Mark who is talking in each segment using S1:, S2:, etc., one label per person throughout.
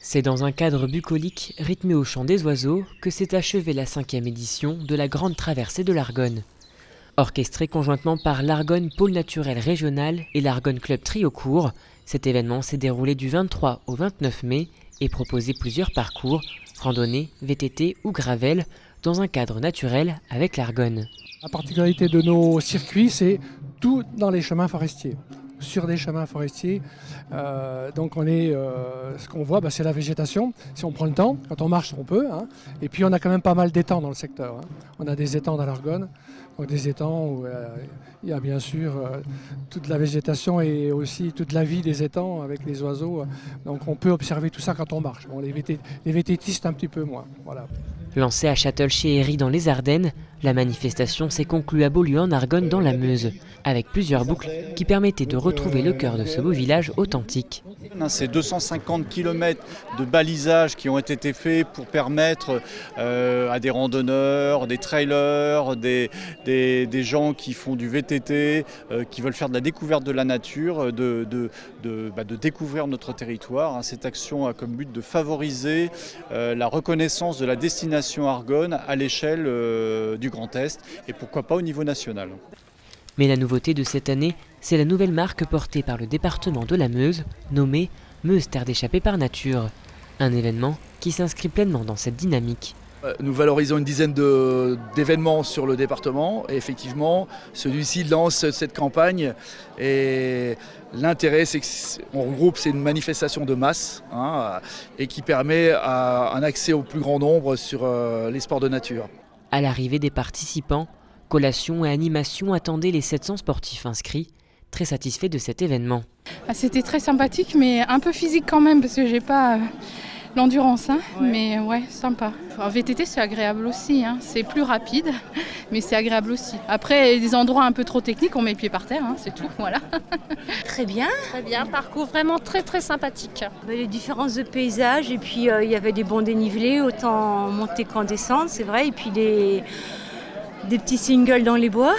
S1: C'est dans un cadre bucolique rythmé au chant des oiseaux que s'est achevée la 5e édition de la Grande Traversée de l'Argonne. Orchestrée conjointement par l'Argonne Pôle Naturel Régional et l'Argonne Club Triocourt, cet événement s'est déroulé du 23 au 29 mai et proposait plusieurs parcours, randonnées, VTT ou gravel, dans un cadre naturel avec l'Argonne.
S2: La particularité de nos circuits, c'est tout dans les chemins forestiers. Sur des chemins forestiers, donc ce qu'on voit, c'est la végétation. Si on prend le temps, quand on marche, on peut. Et puis on a quand même pas mal d'étangs dans le secteur. On a des étangs dans l'Argonne, donc des étangs où il y a bien sûr toute la végétation et aussi toute la vie des étangs avec les oiseaux. Donc on peut observer tout ça quand on marche. Bon, les vététistes un petit peu moins. Voilà.
S1: Lancée à Châtel-chez-Héry dans les Ardennes, la manifestation s'est conclue à Beaulieu en Argonne dans la Meuse, avec plusieurs boucles qui permettaient de retrouver le cœur de ce beau village authentique.
S3: C'est 250 km de balisage qui ont été faits pour permettre à des randonneurs, des trailers, des gens qui font du VTT, qui veulent faire de la découverte de la nature, de découvrir notre territoire. Cette action a comme but de favoriser la reconnaissance de la destination Argonne à l'échelle du Grand Est et pourquoi pas au niveau national.
S1: Mais la nouveauté de cette année, c'est la nouvelle marque portée par le département de la Meuse, nommée Meuse Terre d'échappée par nature. Un événement qui s'inscrit pleinement dans cette dynamique.
S4: Nous valorisons une dizaine d'événements sur le département et effectivement celui-ci lance cette campagne et l'intérêt c'est qu'on regroupe, c'est une manifestation de masse et qui permet un accès au plus grand nombre sur les sports de nature.
S1: À l'arrivée des participants, collations et animations attendaient les 700 sportifs inscrits, très satisfaits de cet événement.
S5: C'était très sympathique mais un peu physique quand même parce que j'ai pas l'endurance, ouais. Mais ouais, sympa. En VTT c'est agréable aussi, c'est plus rapide mais c'est agréable aussi. Après il y a des endroits un peu trop techniques, on met les pieds par terre, c'est tout, voilà.
S6: Très bien.
S7: Très bien, parcours vraiment très très sympathique.
S6: Les différences de paysages et puis il y avait des bons dénivelés, autant monter qu'en descendre, c'est vrai, et puis des petits singles dans les bois.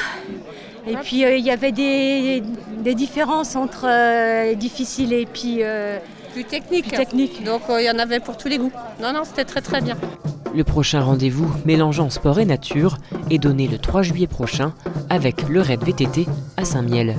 S6: Et puis il y avait des différences entre difficile et puis
S7: plus technique. Donc il y en avait pour tous les goûts. Non, c'était très très bien.
S1: Le prochain rendez-vous mélangeant sport et nature est donné le 3 juillet prochain avec le Raid VTT à Saint-Miel.